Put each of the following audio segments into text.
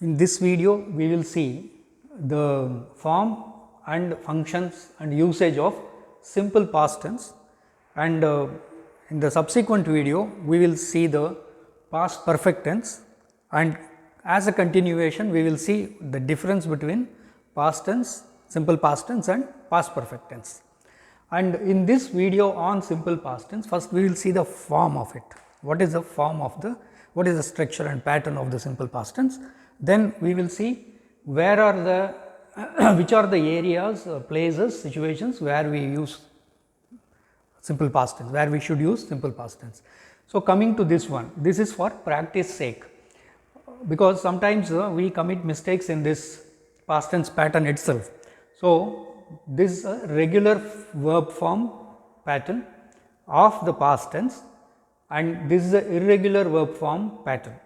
In this video, we will see the form and functions and usage of simple past tense, and in the subsequent video, we will see the past perfect tense, and as a continuation, we will see the difference between past tense, simple past tense and past perfect tense. And in this video on simple past tense, first we will see the form of it. What is the form of what is the structure and pattern of the simple past tense? Then we will see where are the which are the areas, places, situations where we use simple past tense, where we should use simple past tense. So, coming to this one, this is for practice sake, because sometimes we commit mistakes in this past tense pattern itself. So, this is a regular verb form pattern of the past tense, and this is a irregular verb form pattern.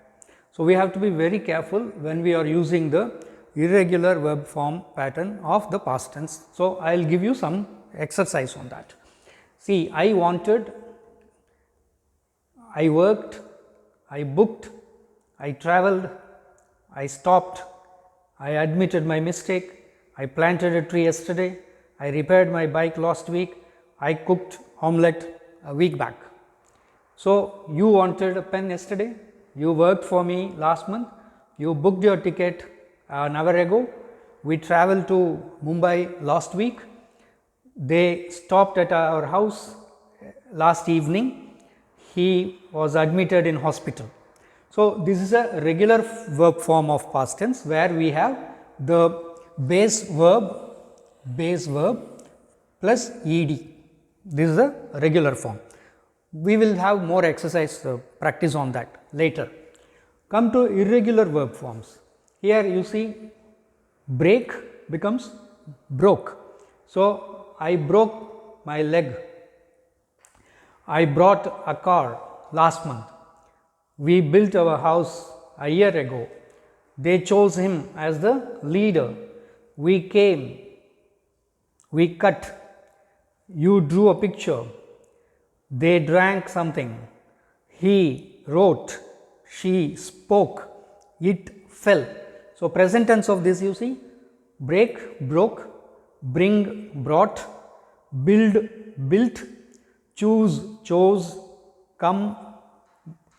So, we have to be very careful when we are using the irregular verb form pattern of the past tense. So, I will give you some exercise on that. See, I wanted, I worked, I booked, I travelled, I stopped, I admitted my mistake, I planted a tree yesterday, I repaired my bike last week, I cooked omelette a week back. So, you wanted a pen yesterday, you worked for me last month, you booked your ticket an hour ago, we travelled to Mumbai last week, they stopped at our house last evening, he was admitted in hospital. So, this is a regular verb form of past tense, where we have the base verb plus ed. This is a regular form. We will have more exercise practice on that later. Come to irregular verb forms. Here you see break becomes broke. So, I broke my leg. I brought a car last month. We built our house a year ago. They chose him as the leader. We came. We cut. You drew a picture. They drank something. He wrote. She spoke. It fell. So, present tense of this you see break, broke, bring, brought, build, built, choose, chose, come,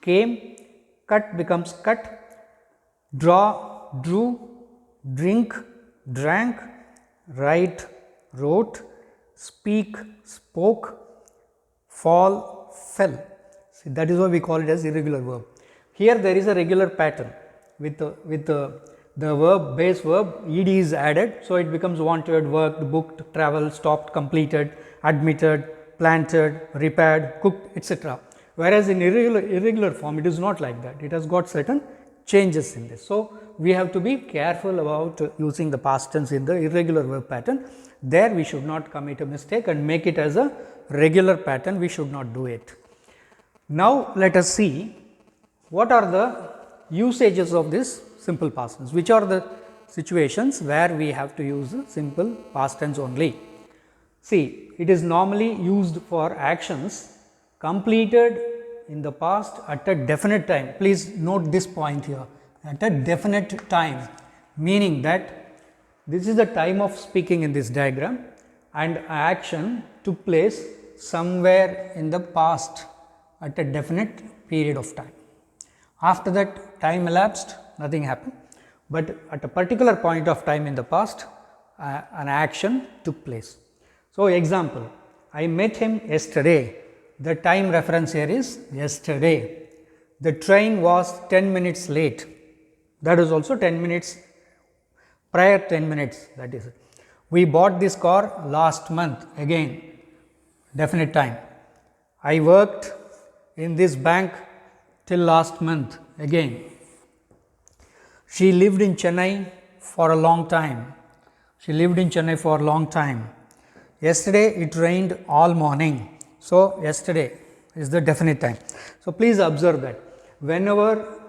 came, cut becomes cut, draw, drew, drink, drank, write, wrote, speak, spoke, fall, fell. See, that is why we call it as irregular verb. Here there is a regular pattern with the verb, base verb, ed is added. So, it becomes wanted, worked, booked, travelled, stopped, completed, admitted, planted, repaired, cooked, etc. Whereas, in irregular form, it is not like that. It has got certain changes in this. So, we have to be careful about using the past tense in the irregular verb pattern. There we should not commit a mistake and make it as a regular pattern. We should not do it. Now, let us see what are the usages of this simple past tense, which are the situations where we have to use the simple past tense only. See, it is normally used for actions completed in the past at a definite time. Please note this point here, at a definite time, meaning that this is the time of speaking in this diagram, and action took place somewhere in the past at a definite period of time. After that time elapsed, nothing happened, but at a particular point of time in the past, an action took place. So, example, I met him yesterday. The time reference here is yesterday. The train was 10 minutes late. That is also 10 minutes, prior 10 minutes, that is it. We bought this car last month, again definite time. I worked in this bank till last month, again. She lived in Chennai for a long time. She lived in Chennai for a long time. Yesterday it rained all morning. So, yesterday is the definite time. So, please observe that whenever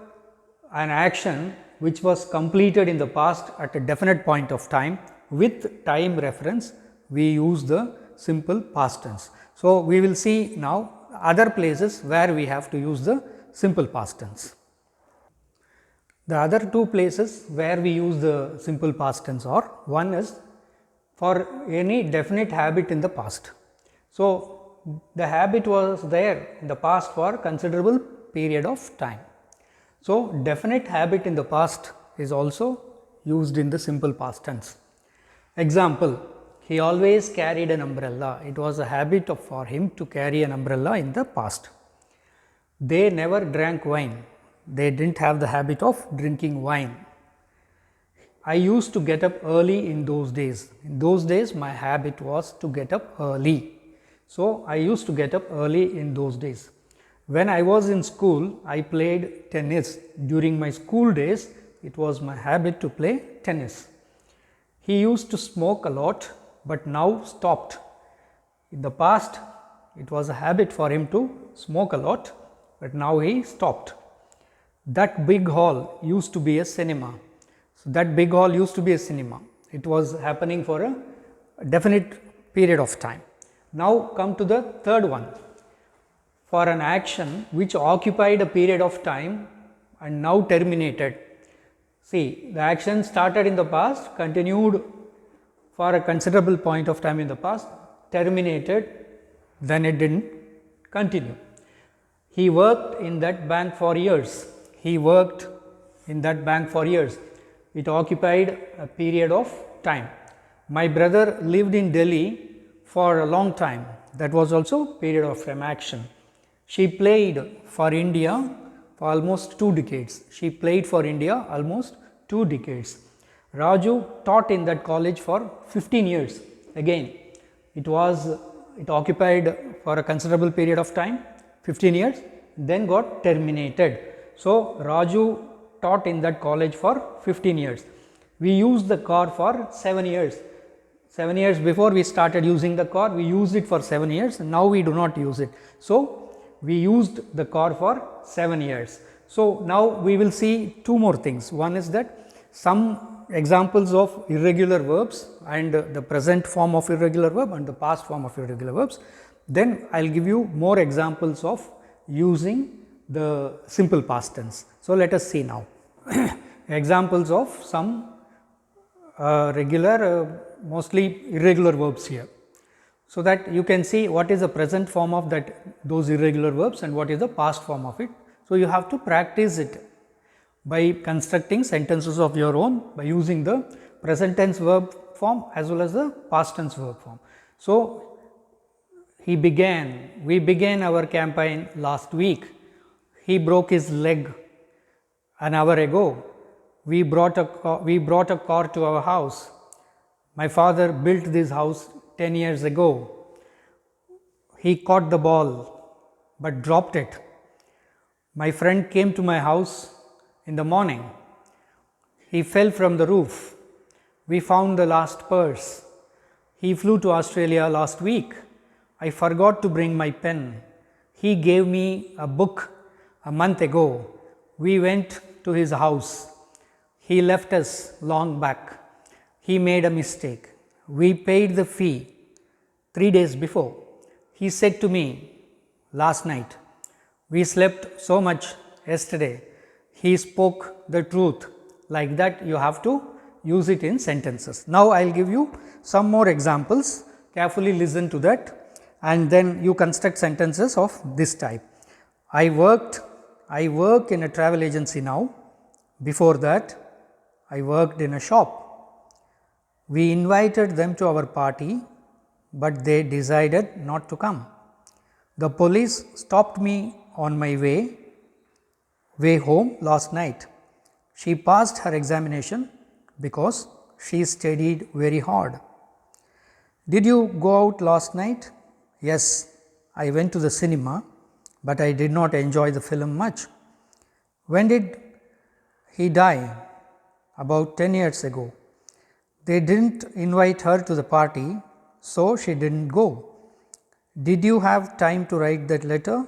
an action which was completed in the past at a definite point of time with time reference, we use the simple past tense. So, we will see now other places where we have to use the simple past tense. The other two places where we use the simple past tense are, one is for any definite habit in the past. So, the habit was there in the past for considerable period of time. So, definite habit in the past is also used in the simple past tense. Example, he always carried an umbrella. It was a habit for him to carry an umbrella in the past. They never drank wine. They didn't have the habit of drinking wine. I used to get up early in those days. In those days, my habit was to get up early. So, I used to get up early in those days. When I was in school, I played tennis. During my school days, it was my habit to play tennis. He used to smoke a lot, but now stopped. In the past, it was a habit for him to smoke a lot, but now he stopped. That big hall used to be a cinema. So, that big hall used to be a cinema. It was happening for a definite period of time. Now, come to the third one. For an action which occupied a period of time and now terminated. See, the action started in the past, continued for a considerable point of time in the past, terminated, then it didn't continue. He worked in that bank for years. He worked in that bank for years. It occupied a period of time. My brother lived in Delhi for a long time. That was also period of time action. She played for India for almost 2 decades. She played for India almost 2 decades. Raju taught in that college for 15 years. Again, it occupied for a considerable period of time, 15 years, then got terminated. So, Raju taught in that college for 15 years. We used the car for 7 years. 7 years before we started using the car, we used it for 7 years, and now we do not use it. So, we used the car for 7 years. So, now we will see two more things. One is that some examples of irregular verbs and the present form of irregular verb and the past form of irregular verbs. Then I will give you more examples of using the simple past tense. So, let us see now examples of some mostly irregular verbs here. So, that you can see what is the present form of those irregular verbs and what is the past form of it. So, you have to practice it by constructing sentences of your own by using the present tense verb form as well as the past tense verb form. So, we began our campaign last week. He broke his leg an hour ago. We brought a car to our house. My father built this house 10 years ago. He caught the ball, but dropped it. My friend came to my house in the morning. He fell from the roof. We found the last purse. He flew to Australia last week. I forgot to bring my pen. He gave me a book a month ago. We went to his house. He left us long back. He made a mistake. We paid the fee 3 days before. He said to me last night, we slept so much yesterday. He spoke the truth. Like that, you have to use it in sentences. Now, I will give you some more examples. Carefully listen to that, and then you construct sentences of this type. I work in a travel agency now. Before that, I worked in a shop. We invited them to our party, but they decided not to come. The police stopped me on my way home last night. She passed her examination because she studied very hard. Did you go out last night? Yes, I went to the cinema, but I did not enjoy the film much. When did he die? About 10 years ago. They didn't invite her to the party, so she didn't go. Did you have time to write that letter?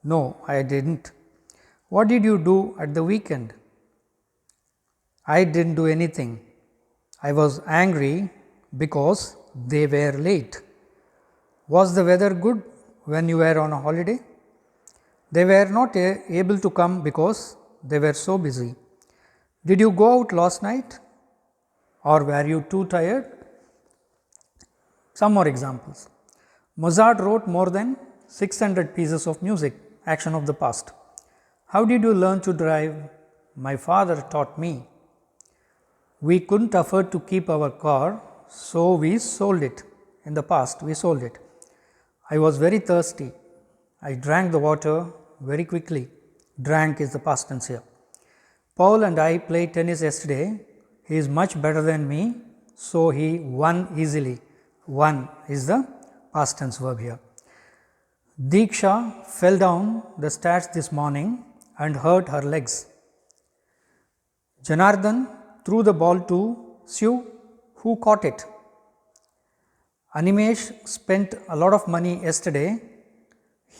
No, I didn't. What did you do at the weekend? I didn't do anything. I was angry because they were late. Was the weather good when you were on a holiday? They were not able to come because they were so busy. Did you go out last night or were you too tired? Some more examples. Mozart wrote more than 600 pieces of music, action of the past. How did you learn to drive? My father taught me. We couldn't afford to keep our car, so we sold it. In the past, we sold it. I was very thirsty. I drank the water very quickly. Drank is the past tense here. Paul and I played tennis yesterday. He is much better than me, so he won easily. Won is the past tense verb here. Diksha fell down the stairs this morning and hurt her legs. Janardhan threw the ball to Shiv, who caught it. Animesh spent a lot of money yesterday.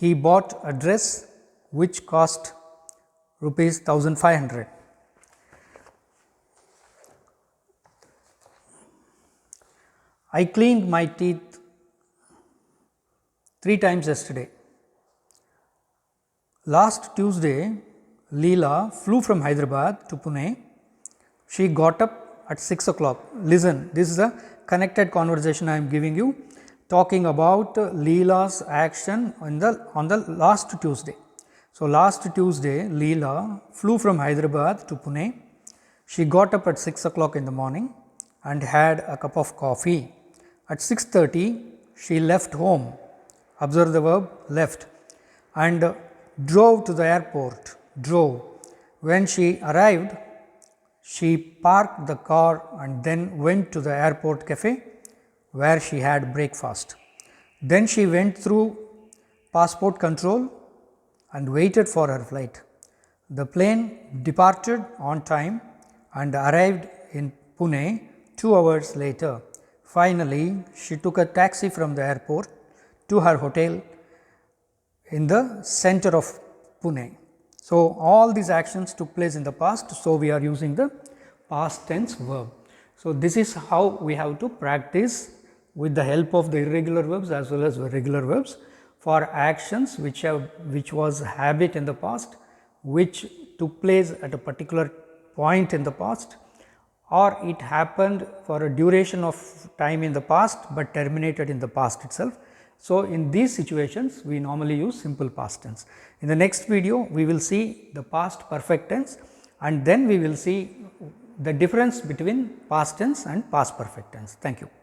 He bought a dress which cost rupees 1500. I cleaned my teeth 3 times yesterday. Last Tuesday, Leela flew from Hyderabad to Pune. She got up at 6 o'clock. Listen, this is a connected conversation I am giving you, talking about Leela's action on the last Tuesday. So, last Tuesday, Leela flew from Hyderabad to Pune. She got up at 6 o'clock in the morning and had a cup of coffee. At 6:30, she left home. Observe the verb left and drove to the airport. Drove. When she arrived, she parked the car and then went to the airport cafe where she had breakfast. Then she went through passport control and waited for her flight. The plane departed on time and arrived in Pune 2 hours later. Finally, she took a taxi from the airport to her hotel in the center of Pune. So, all these actions took place in the past. So, we are using the past tense verb. So, this is how we have to practice with the help of the irregular verbs as well as the regular verbs for actions which was habit in the past, which took place at a particular point in the past, or it happened for a duration of time in the past, but terminated in the past itself. So, in these situations we normally use simple past tense. In the next video we will see the past perfect tense and then we will see the difference between past tense and past perfect tense. Thank you.